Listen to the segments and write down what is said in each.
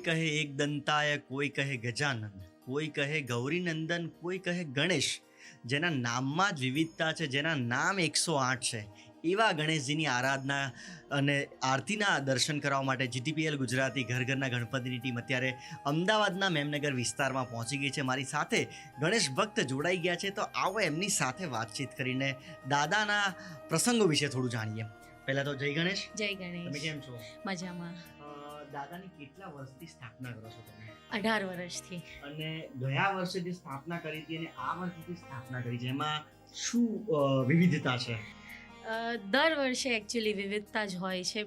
કહે એક દંતાય, કોઈ કહે ગજાનંદ, કોઈ કહે ગૌરીનંદન, કોઈ કહે ગણેશ. જેના નામમાં જ વિવિધતા છે, જેના નામ 108 છે, એવા ગણેશજીની આરાધના અને આરતીના દર્શન કરવા માટે જીટીપીએલ ગુજરાતી ઘર ઘરના ગણપતિની ટીમ અત્યારે અમદાવાદના મેમનગર વિસ્તારમાં પહોંચી ગઈ છે. મારી સાથે ગણેશ ભક્ત જોડાઈ ગયા છે, તો આવો એમની સાથે વાતચીત કરીને દાદાના પ્રસંગો વિશે થોડું જાણીએ. પહેલા તો જય ગણેશ. જય ગણેશ. તમે કેમ છો? મજામાં. દાદાની કેટલા વર્ષથી સ્થાપના કરો છો તમે? 18 વર્ષથી. અને ગયા વર્ષે જે સ્થાપના કરી હતી અને આ વર્ષે જે સ્થાપના કરી છે, એમાં શું વિવિધતા છે? દર વર્ષે એકચ્યુઅલી વિવિધતા જ હોય છે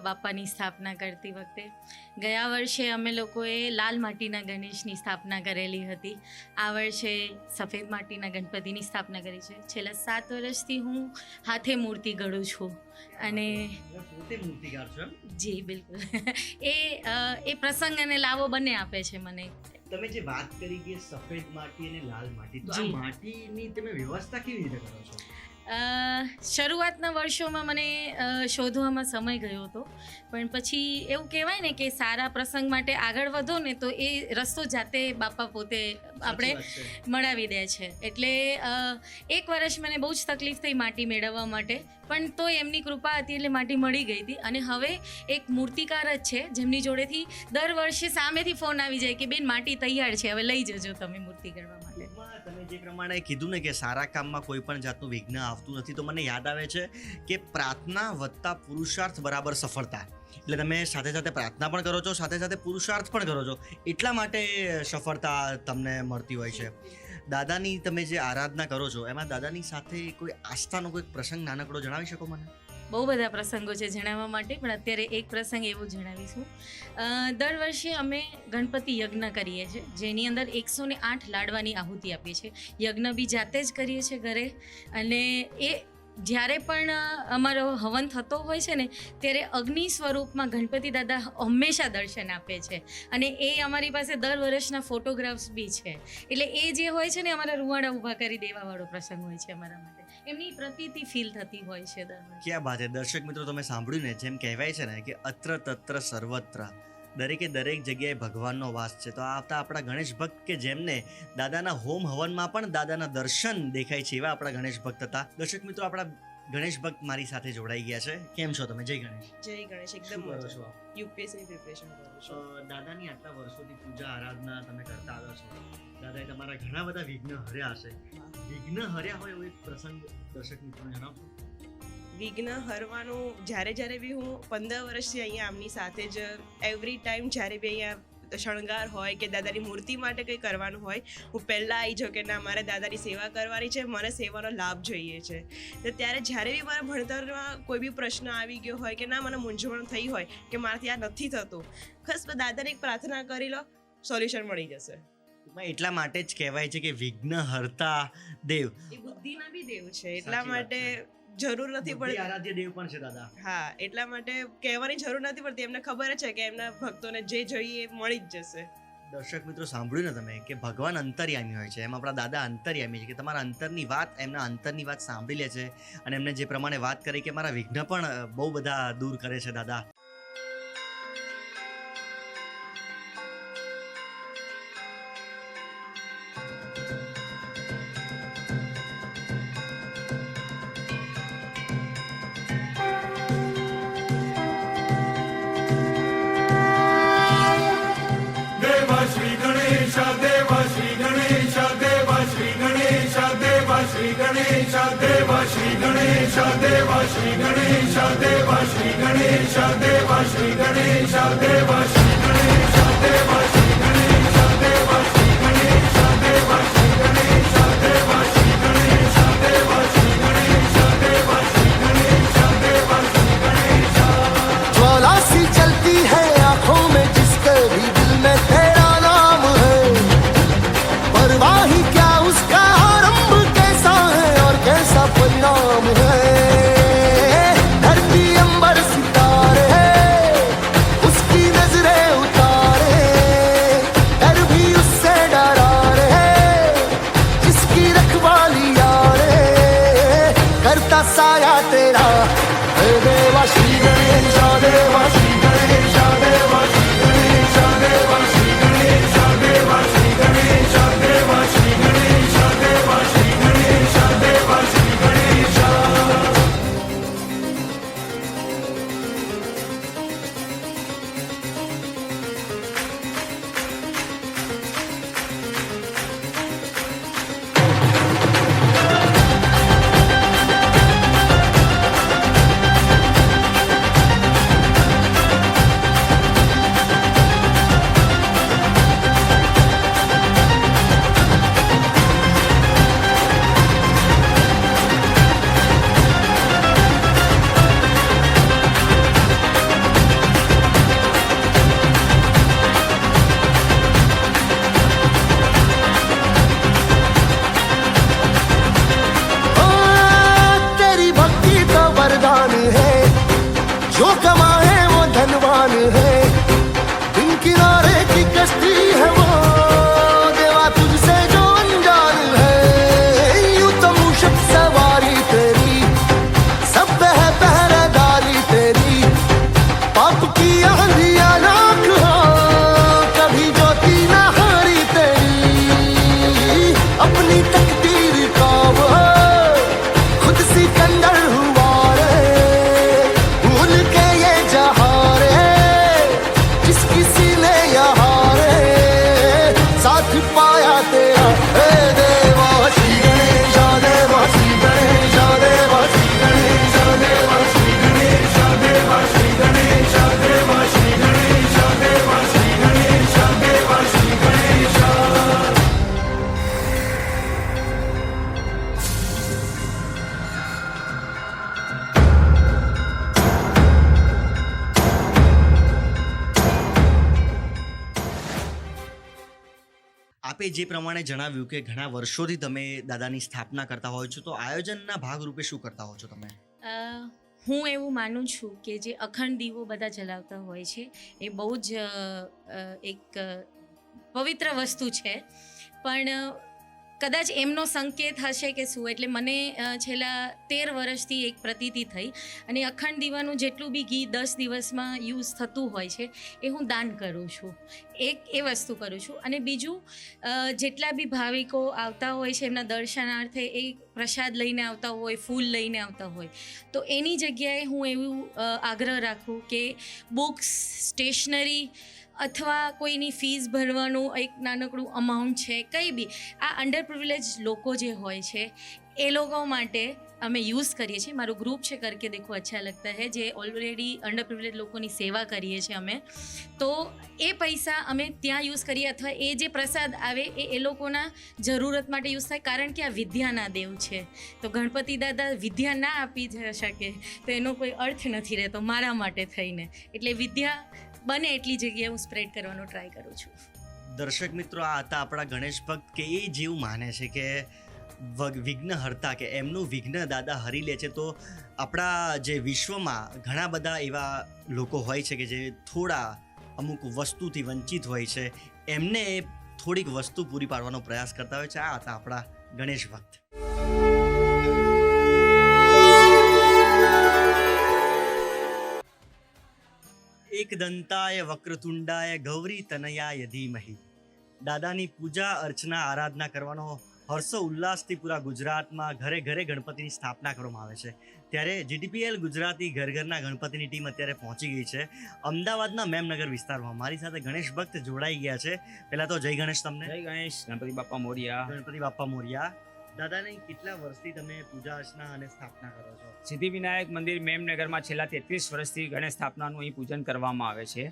બાપાની સ્થાપના કરતી વખતે. ગયા વર્ષે અમે લોકોએ લાલ માટીના ગણેશની સ્થાપના કરેલી હતી. આ વર્ષે સફેદ માટીના ગણપતિની સ્થાપના કરી છે. છેલ્લા 7 વર્ષથી હું હાથે મૂર્તિ ઘડું છું. અને પોતે મૂર્તિકાર છો? જી બિલકુલ. એ પ્રસંગ અને લાવો બંને આપે છે મને. તમે જે વાત કરી કે સફેદ માટી અને લાલ માટી, તો આ માટીની તમે વ્યવસ્થા કેવી રીતે કરો છો? શરૂઆતના વર્ષોમાં મને શોધવામાં સમય ગયો હતો, પણ પછી એવું કહેવાય ને કે સારા પ્રસંગ માટે આગળ વધો ને તો એ રસ્તો જાતે બાપા પોતે આપણે મળાવી દે છે. એટલે એક વર્ષ મને બહુ જ તકલીફ થઈ માટી મેળવવા માટે, પણ તો એમની કૃપા હતી એટલે માટી મળી ગઈ હતી. અને હવે એક મૂર્તિકાર જ છે જેમની જોડેથી દર વર્ષે સામેથી ફોન આવી જાય કે બેન માટી તૈયાર છે, હવે લઈ જજો તમે મૂર્તિ કરવા માટે. તમે જે પ્રમાણે કીધું ને કે સારા કામમાં કોઈ પણ જાતનું વિઘ્ન આવતું નથી, તો મને યાદ આવે છે કે પ્રાર્થના વત્તા પુરુષાર્થ બરાબર સફળતા. એટલે તમે સાથે સાથે પ્રાર્થના પણ કરો છો, સાથે સાથે પુરુષાર્થ પણ કરો છો, એટલા માટે સફળતા તમને મળતી હોય છે. દાદાની તમે જે આરાધના કરો છો, એમાં દાદાની સાથે કોઈ આસ્થાનો કોઈ પ્રસંગ નાનકડો જણાવી શકો મને? બહુ બધા પ્રસંગો છે જણાવવા માટે, પણ અત્યારે એક પ્રસંગ એવો જણાવીશું. દર વર્ષે અમે ગણપતિ યજ્ઞ કરીએ છીએ, જેની અંદર 108 લાડવાની આહુતિ આપીએ છીએ. યજ્ઞ બી જાતે જ કરીએ છીએ ઘરે. અને એ જ્યારે પણ અમારો હવન થતો હોય છે ને, ત્યારે અગ્નિ સ્વરૂપમાં ગણપતિ દાદા હંમેશા દર્શન આપે છે. અને એ અમારી પાસે દર વર્ષના ફોટોગ્રાફ્સ બી છે. એટલે એ જે હોય છે ને, અમારા રૂવાડા ઊભા કરી દેવાવાળો પ્રસંગ હોય છે અમારા માટે. એમની પ્રતીતિ ફીલ થતી હોય છે દર વર્ષે. ક્યાં વાત છે. દર્શક મિત્રો, તમે સાંભળ્યું ને, જેમ કહેવાય છે ને કે અત્ર તત્ર સર્વત્ર, દરેકે દરેક જગ્યાએ ભગવાનનો વાસ છે. તો આવતા આપણા ગણેશ ભક્ત કે જેમને દાદાના હોમ હવનમાં પણ દાદાના દર્શન દેખાય છે, એવા આપણા ગણેશ ભક્ત હતા. દર્શક મિત્રો, આપણા ગણેશ ભક્ત મારી સાથે જોડાઈ ગયા છે. કેમ છો તમે? જય ગણેશ. જય ગણેશ. એકદમ કરો છો? યુપીએસસી પ્રિપરેશન કરું છું. દાદાની આટલા વર્ષોથી પૂજા આરાધના તમે કરતા આવ્યો છો. દાદાએ તમારા ઘણા બધા વિઘ્ન હર્યા હશે. વિઘ્ન હર્યા હોય એવો એક પ્રસંગ દર્શક મિત્રોને જણાવશો? વિઘ્ન હરવાનું જ્યારે બી હું 15 વર્ષથી અહીંયા આમની સાથે જ એવરી ટાઈમ જ્યારે બી અહીંયા શણગાર હોય કે દાદાની મૂર્તિ માટે કંઈ કરવાનું હોય, હું પહેલાં આવી જાઉં કે ના, મારે દાદાની સેવા કરવાની છે, મને સેવાનો લાભ જોઈએ છે. તો ત્યારે જ્યારે બી મારા ભણતરમાં કોઈ બી પ્રશ્ન આવી ગયો હોય કે ના, મને મૂંઝવણ થઈ હોય કે મારાથી આ નથી થતું, ખાસ દાદાને એક પ્રાર્થના કરી લો, સોલ્યુશન મળી જશે. એટલા માટે જ કહેવાય છે કે વિઘ્ન હરતા દેવ. એ બુદ્ધિના બી દેવ છે, એટલા માટે જરૂર નથી પડતી. આરાધ્ય દેવ પણ છે દાદા. હા, એટલા માટે કહેવાની જરૂર નથી પડતી. એમને ખબર છે કે એમના ભક્તોને જે જોઈએ એ મળી જ જશે. દર્શક મિત્રો, સાંભળ્યું ને તમે કે ભગવાન અંતર્યામી હોય છે, એમ આપણા દાદા અંતર્યામી છે, કે તમારા અંતરની વાત, એમના અંતરની વાત સાંભળી લે છે. અને એમને જે પ્રમાણે વાત કરી કે મારા વિઘ્ન પણ બહુ બધા દૂર કરે છે દાદા. श्री गणेश देवा श्री गणेश देवा श्री गणेश देवा श्री गणेश देवा श्री गणेश देवा श्री गणेश देवा श्री गणेश देवा श्री गणेश देवा श्री गणेश देवा श्री गणेश देवा श्री गणेश देवा श्री गणेश देवा श्री गणेश देवा श्री गणेश देवा श्री गणेश देवा श्री गणेश। ज्वाला सी चलती है आंखों में, जिसके भी दिल में तेरा नाम है, परवाह ही क्या उसका आरंभ कैसा है और कैसा परिणाम है। धरती अंबर सितारे उसकी नजरें उतारे, આપે જે પ્રમાણે જણાવ્યું કે ઘણા વર્ષોથી તમે દાદાની સ્થાપના કરતા હોય છો, તો આયોજનના ભાગરૂપે શું કરતા હો છો તમે? હું એવું માનું છું કે જે અખંડ દીવો બધા જલાવતા હોય છે એ બહુ જ એક પવિત્ર વસ્તુ છે, પણ કદાચ એમનો સંકેત હશે કે શું, એટલે મને છેલ્લા 13 વર્ષથી એક પ્રતીતિ થઈ, અને અખંડ દીવાનું જેટલું બી ઘી 10 દિવસમાં યુઝ થતું હોય છે એ હું દાન કરું છું. એક એ વસ્તુ કરું છું. અને બીજું, જેટલા બી ભાવિકો આવતા હોય છે એમના દર્શનાર્થે એ પ્રસાદ લઈને આવતા હોય, ફૂલ લઈને આવતા હોય, તો એની જગ્યાએ હું એવું આગ્રહ રાખું કે બુક્સ, સ્ટેશનરી અથવા કોઈની ફીસ ભરવાનું એક નાનકડું અમાઉન્ટ છે, કંઈ બી આ અંડર પ્રિવિલેજ લોકો જે હોય છે એ લોકો માટે અમે યુઝ કરીએ છીએ. મારું ગ્રુપ છે કરકે દેખો અચ્છા લગતા હૈ, જે ઓલરેડી અંડર પ્રિવિલેજ લોકોની સેવા કરીએ છીએ અમે, તો એ પૈસા અમે ત્યાં યુઝ કરીએ, અથવા એ જે પ્રસાદ આવે એ લોકોના જરૂરત માટે યુઝ થાય, કારણ કે આ વિદ્યાના દેવ છે, તો ગણપતિ દાદા વિદ્યા ના આપી શકે તો એનો કોઈ અર્થ નથી રહેતો મારા માટે થઈને. એટલે વિદ્યા બને એટલી જગ્યાએ હું સ્પ્રેડ કરવાનો ટ્રાય કરું છું. દર્શક મિત્રો, આ હતા આપણા ગણેશ ભક્ત કે એ જેવું માને છે કે વિઘ્ન હરતા, કે એમનું વિઘ્ન દાદા હરી લે છે. તો આપણા જે વિશ્વમાં ઘણા બધા એવા લોકો હોય છે કે જે થોડા અમુક વસ્તુથી વંચિત હોય છે, એમને થોડીક વસ્તુ પૂરી પાડવાનો પ્રયાસ કરતા હોય છે. આ હતા આપણા ગણેશ ભક્ત. એકદંતાય વક્રતુંડાય ગૌરી તનયાય ધીમહિ. દાદાની પૂજા અર્ચના આરાધના કરવાનો હર્ષો ઉલ્લાસથી પૂરા ગુજરાતમાં ઘરે ઘરે ગણપતિની સ્થાપના કરવામાં આવે છે. ત્યારે GTPL ગુજરાતી ઘર ઘરના ગણપતિની ટીમ અત્યારે પહોંચી ગઈ છે અમદાવાદના મેમનગર વિસ્તારમાં. મારી સાથે ગણેશ ભક્ત જોડાઈ ગયા છે. પહેલા તો જય ગણેશ તમને. જય ગણેશ, ગણપતિ બાપ્પા મોરિયા. ગણપતિ બાપ્પા મોરિયા. દાદાની કેટલા વર્ષથી તમે પૂજા અર્ચના અને સ્થાપના કરો છો? સિદ્ધિવિનાયક મંદિર મેમનગરમાં છેલ્લા 33 વર્ષથી ગણેશ સ્થાપનાનું અહીં પૂજન કરવામાં આવે છે.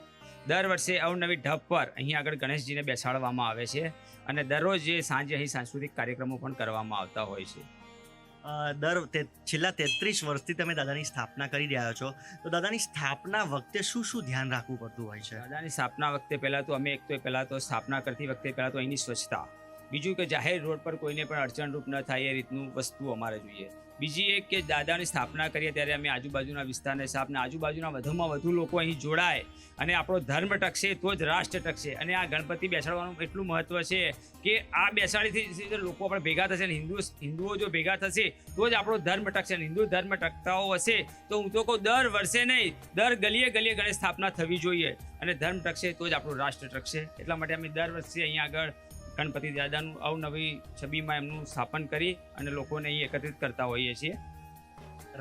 દર વર્ષે અવનવી ઢબ પર અહીં આગળ ગણેશજીને બેસાડવામાં આવે છે, અને દરરોજ સાંજે અહીં સાંસ્કૃતિક કાર્યક્રમો પણ કરવામાં આવતા હોય છે. છેલ્લા 33 વર્ષથી તમે દાદાની સ્થાપના કરી રહ્યા છો, તો દાદાની સ્થાપના વખતે શું શું ધ્યાન રાખવું પડતું હોય છે? દાદાની સ્થાપના વખતે પહેલાં તો અમે પહેલાં તો સ્થાપના કરતી વખતે પહેલાં તો અહીંની સ્વચ્છતા, બીજું કે જાહેર રોડ પર કોઈને પણ અડચણરૂપ ન થાય એ રીતનું વસ્તુ અમારે જોઈએ. બીજી એક કે દાદાની સ્થાપના કરીએ ત્યારે અમે આજુબાજુના વિસ્તારને સાફ, આજુબાજુના વધુમાં વધુ લોકો અહીં જોડાય અને આપણો ધર્મ ટકશે તો જ રાષ્ટ્ર ટકશે. અને આ ગણપતિ બેસાડવાનું એટલું મહત્વ છે કે આ બેસાડીથી લોકો આપણે ભેગા થશે, અને હિન્દુઓ જો ભેગા થશે તો જ આપણો ધર્મ ટકશે. અને હિન્દુ ધર્મ ટકતાઓ હશે તો હું તો કહું દર વર્ષે નહીં, દર ગલીએ ગલીએ ગણેશ સ્થાપના થવી જોઈએ, અને ધર્મ ટકશે તો જ આપણું રાષ્ટ્ર ટકશે. એટલા માટે અમે દર વર્ષે અહીંયા આગળ ગણપતિ દાદાનું અવનવી છબીમાં એમનું સ્થાપન કરી અને લોકોને અહીં એકત્રિત કરતા હોઈએ છીએ.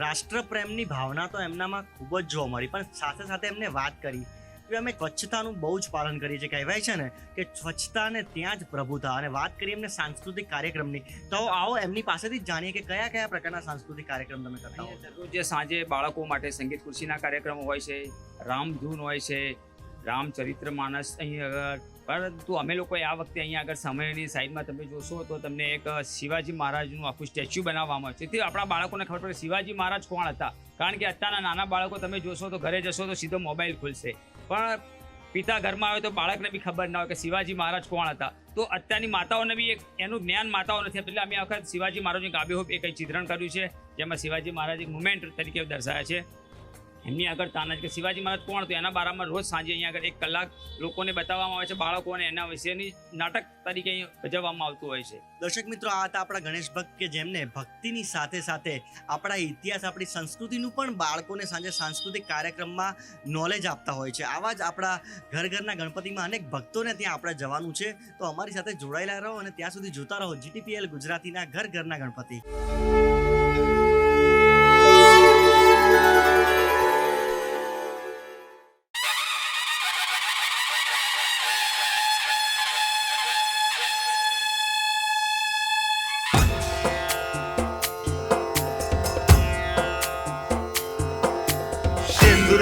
રાષ્ટ્રપ્રેમની ભાવના તો એમનામાં ખૂબ જ જોવા મળી, પણ સાથે સાથે એમને વાત કરી કે અમે સ્વચ્છતાનું બહુ જ પાલન કરીએ છીએ. કહેવાય છે ને કે સ્વચ્છતાને ત્યાં જ પ્રભુતા. અને વાત કરીએ એમને સાંસ્કૃતિક કાર્યક્રમની, તો આવો એમની પાસેથી જ જાણીએ કે કયા કયા પ્રકારના સાંસ્કૃતિક કાર્યક્રમ તમે કરતા હો. દરરોજ સાંજે બાળકો માટે સંગીત ખુરશીના કાર્યક્રમો હોય છે, રામધૂન હોય છે, રામચરિત્ર માનસ અહીં આગળ. પરંતુ અમે લોકોએ આ વખતે અહીંયા આગળ સમયની સાઈડમાં તમે જોશો તો તમને એક શિવાજી મહારાજનું આખું સ્ટેચ્યુ બનાવવામાં આવ્યું છે. તેથી આપણા બાળકોને ખબર પડે શિવાજી મહારાજ કોણ હતા, કારણ કે અત્યારના નાના બાળકો તમે જોશો તો ઘરે જશો તો સીધો મોબાઈલ ખુલશે, પણ પિતા ઘરમાં આવે તો બાળકને બી ખબર ના હોય કે શિવાજી મહારાજ કોણ હતા. તો અત્યારની માતાઓને બી એક એનું જ્ઞાન માતાઓ નથી, એટલે અમે આ વખત શિવાજી મહારાજની ગાબેહૂબ એક ચિત્રણ કર્યું છે, જેમાં શિવાજી મહારાજ એક મુમેન્ટ તરીકે દર્શાવ્યા છે. એમની આગળ તાનાજ કે શિવાજી મહારાજ કોણ હતું એના બારામાં રોજ સાંજે અહીંયા આગળ 1 કલાક લોકોને બતાવવામાં આવે છે, બાળકોને એના વિશેની નાટક તરીકે અહીં ભજવવામાં આવતું હોય છે. દર્શક મિત્રો, આ હતા આપણા ગણેશ ભક્ત કે જેમને ભક્તિની સાથે સાથે આપણા ઇતિહાસ, આપણી સંસ્કૃતિનું પણ બાળકોને સાંજે સાંસ્કૃતિક કાર્યક્રમમાં નોલેજ આપતા હોય છે. આવા જ આપણા ઘર ઘરના ગણપતિમાં અનેક ભક્તોને ત્યાં આપણે જવાનું છે, તો અમારી સાથે જોડાયેલા રહો અને ત્યાં સુધી જોતા રહો GTPL ગુજરાતીના ઘર ઘરના ગણપતિ.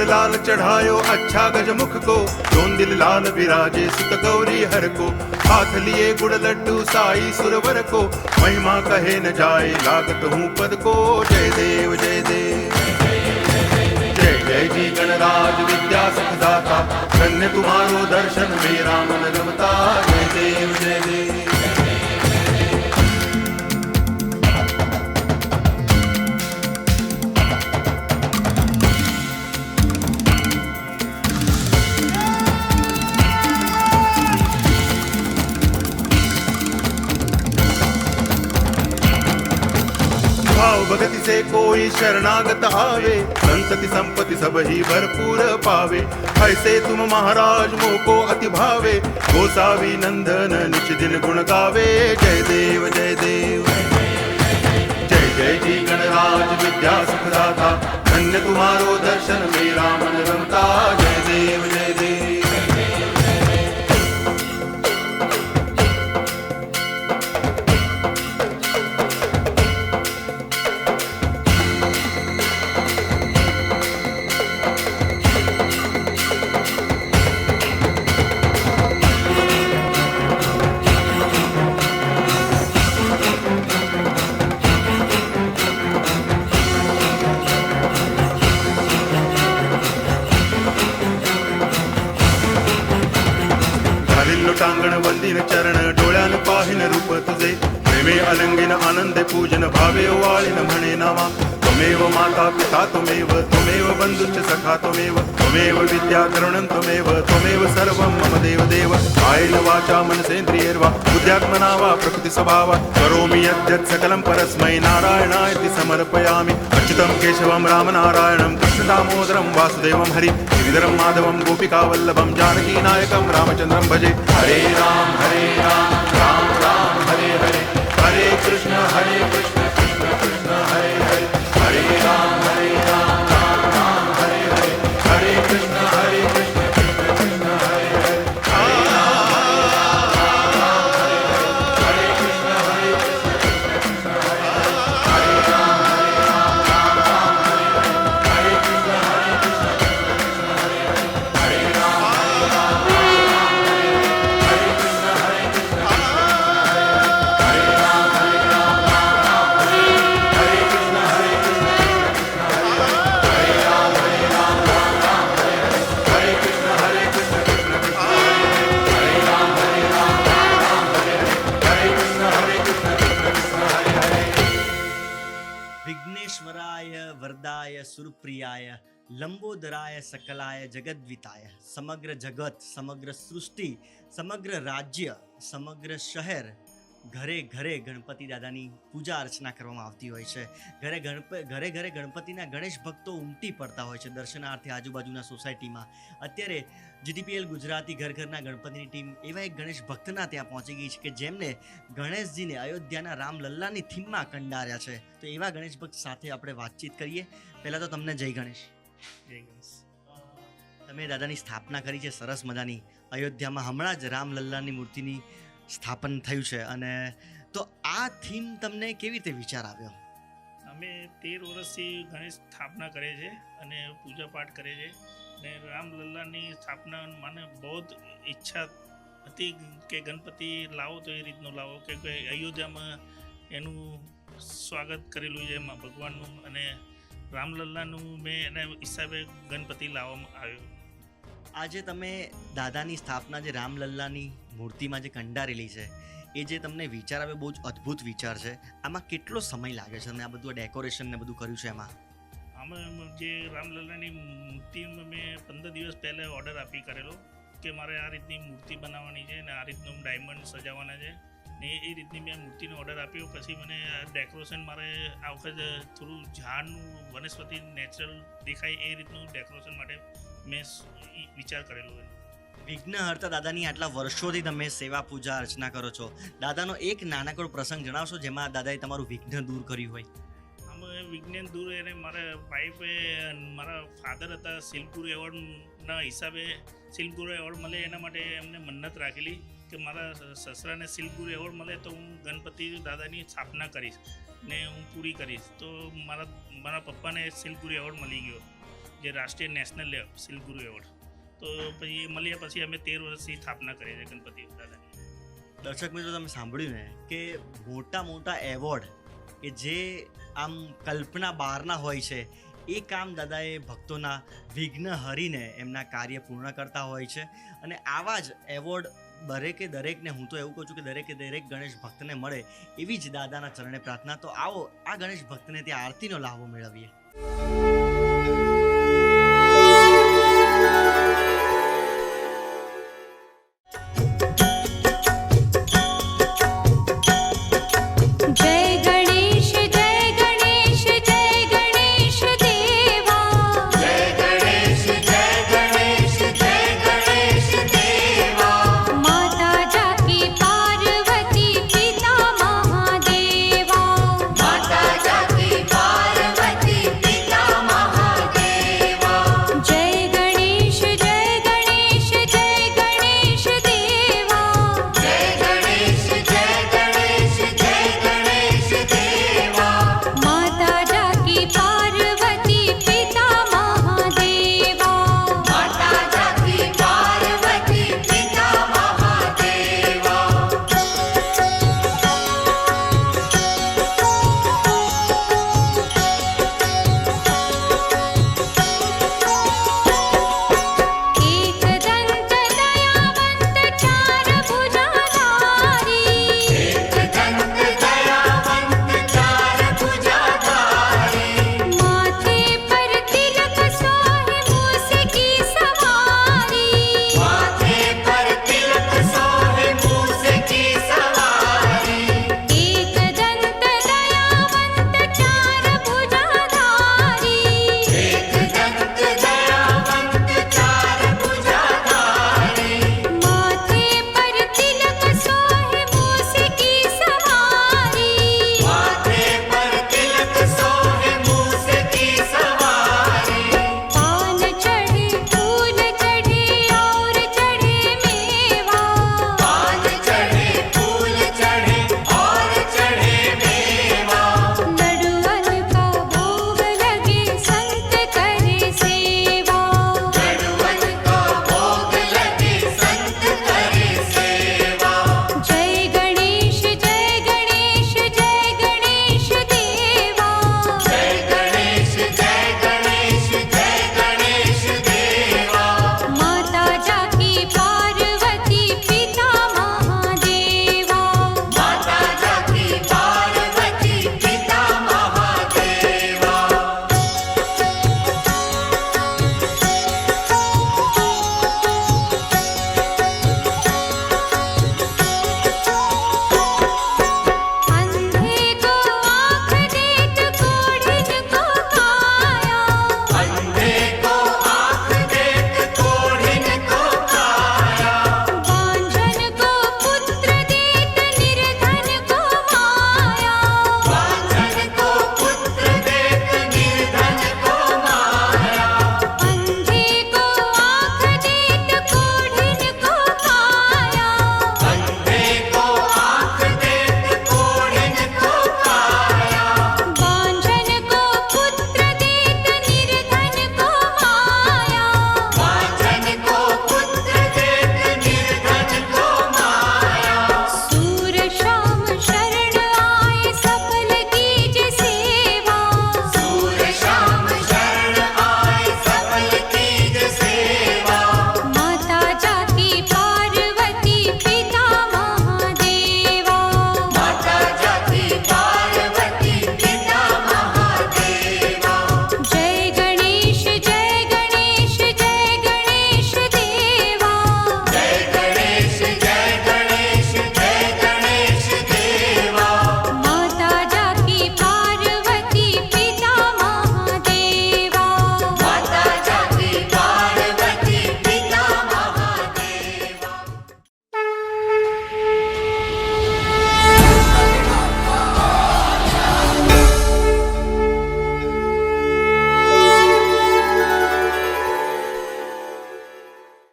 लाल चढ़ायो अच्छा गजमुख को, जोंदिल लाल विराजे सुत गौरी हर को, हाथ लिए गुड़ लड्डू साई सुरवर को, महिमा कहे न जाए लागत हूँ पद को, जय देव जय देव जय जय जी गणराज विद्या सुखदाता, धन्य तुम्हारो दर्शन मेरा मन रमता, जय देव जय देव. भाव भक्ति से कोई शरणागत आवे, संतति संपत्ति सब ही भरपूर पावे। ऐसे तुम महाराज मोको अति भावे, गोसावी नंदन निच दिन गुण गावे। जय देव जय देव जय जय जी गणराज विद्या सुखदाता, धन्य तुम्हारो दर्शन मेरा मन रमता। जय देव जय देव। टांगण वंदिन चरण डोळ्यान पाहिन रूप तुझे, प्रेमे अलंगिन आनंदे पूजन भावे वाळिन म्हणे नामा। त्वमेव माता पिता त्वमेव, त्वमेव बंधुश्च सखा त्वमेव, त्वमेव विद्या करुणं त्वमेव, त्वमेव सर्वं मम देव देव। कायेन वाचा मनसेन्द्रियैर्वा बुद्ध्यात्मना वा प्रकृति स्वभावात् करोमि यद्यत् सकलं परस्मै नारायणायति समर्पयामि। अच्युतं केशवं रामनारायणं कृष्ण दामोदरं वासुदेवं हरि गिरिधरं माधवं गोपिकावल्लभं जानकी नायकं रामचन्द्रं भजे। हरे राम राम राम हरे हरे, हरे कृष्ण कृष्ण कृष्ण हरे हरे, हरे राम राम राम हरे हरे, हरे कृष्ण कृष्ण कृष्ण हरे हरे, हरे राम हरे कृष्ण कृष्ण कृष्ण हरे हरे, हरे राम राम हरे हरे, हरे कृष्ण कृष्ण हरे हरे, हरे राम राम हरे कृष्ण कृष्ण हरे राम हरे राम हरे कृष्ण हरे राम हरे राम हरे कृष्ण कृष्ण हरे राम हरे राम हरे कृष्ण कृष्ण कृष्ण हरे हरे। विघ्नेश्वराय वरदाय सुरप्रियाय लंबोदराय सकलाय जगद्विताय। સમગ્ર જગત, સમગ્ર સૃષ્ટિ, સમગ્ર રાજ્ય, સમગ્ર શહેર, ઘરે ઘરે ગણપતિ દાદાની પૂજા અર્ચના કરવામાં આવતી હોય છે। ઘરે ઘરે ગણપતિના ગણેશ ભક્તો ઉમટી પડતા હોય છે દર્શનાર્થે આજુબાજુના સોસાયટીમાં। અત્યારે જીડીપીએલ ગુજરાતી ઘર ઘરના ગણપતિની ટીમ એવા એક ગણેશ ભક્તના ત્યાં પહોંચી ગઈ છે કે જેમને ગણેશજીને અયોધ્યાના રામલલ્લાની થીમમાં કંડાર્યા છે। તો એવા ગણેશ ભક્ત સાથે આપણે વાતચીત કરીએ। પહેલાં તો તમને જય ગણેશ। જય ગણેશ। તમે દાદાની સ્થાપના કરી છે સરસ મજાની અયોધ્યામાં, હમણાં જ રામલલ્લાની મૂર્તિની સ્થાપન થયું છે। અને તો આ થીમ તમને કેવી રીતે વિચાર આવ્યો? અમે 13 વર્ષથી ગણેશ સ્થાપના કરે છે અને પૂજા પાઠ કરે છે અને રામલલ્લાની સ્થાપના મને બહુ જ ઈચ્છા હતી કે ગણપતિ લાવો તો એ રીતનું લાવો કે અયોધ્યામાં એનું સ્વાગત કરેલું છે એમાં ભગવાનનું, અને રામલલ્લાનું મેં એના હિસાબે ગણપતિ લાવવામાં આવ્યો। આજે તમે દાદાની સ્થાપના જે રામલલ્લાની મૂર્તિમાં જે કંડારેલી છે એ જે તમને વિચાર આવે બહુ જ અદ્ભુત વિચાર છે। આમાં કેટલો સમય લાગે છે? અને આ બધું ડેકોરેશન ને બધું કર્યું છે એમાં? આમાં જે રામલલ્લાની મૂર્તિમાં મેં 15 દિવસ પહેલાં ઓર્ડર આપી કરેલો કે મારે આ રીતની મૂર્તિ બનાવવાની છે અને આ રીતનું ડાયમંડ સજાવવાના છે ને એ રીતની મેં મૂર્તિનો ઓર્ડર આપ્યો। પછી મને ડેકોરેશન મારે આ વખત થોડું ઝાડનું વનસ્પતિ નેચરલ દેખાય એ રીતનું ડેકોરેશન માટે મેં વિચાર કરેલો છે। વિઘ્નહર્તા દાદાની આટલા વર્ષોથી તમે સેવા પૂજા અર્ચના કરો છો, દાદાનો એક નાનકડો પ્રસંગ જણાવશો જેમાં દાદાએ તમારું વિઘ્ન દૂર કર્યું હોય? આમાં વિજ્ઞાન દૂર એને મારા વાઈફે, મારા ફાધર હતા શિલ્પગુરુ એવોર્ડના હિસાબે શિલ્પગુરુ એવોર્ડ મળે એના માટે એમને મન્નત રાખેલી કે મારા સસરાને શિલ્પગુરુ એવોર્ડ મળે તો હું ગણપતિ દાદાની સ્થાપના કરીશ ને હું પૂરી કરીશ। તો મારા પપ્પાને શિલ્પગુરુ એવોર્ડ મળી ગયો, જે રાષ્ટ્રીય નેશનલ શિલ્પગુરુ એવોર્ડ। તો પછી એ મળ્યા પછી અમે 13 વર્ષથી સ્થાપના કરી છે ગણપતિ દાદાની। દર્શક મિત્રો, તમે સાંભળ્યું ને કે મોટા મોટા એવોર્ડ કે જે આમ કલ્પના બહારના હોય છે એ કામ દાદાએ ભક્તોના વિઘ્ન હરીને એમના કાર્ય પૂર્ણ કરતા હોય છે। અને આવા જ એવોર્ડ દરેકને, હું તો એવું કહું છું કે દરેક ગણેશ ભક્તને મળે એવી જ દાદાના ચરણે પ્રાર્થના। તો આવો આ ગણેશ ભક્તને ત્યાં આરતીનો લાહવો મેળવીએ।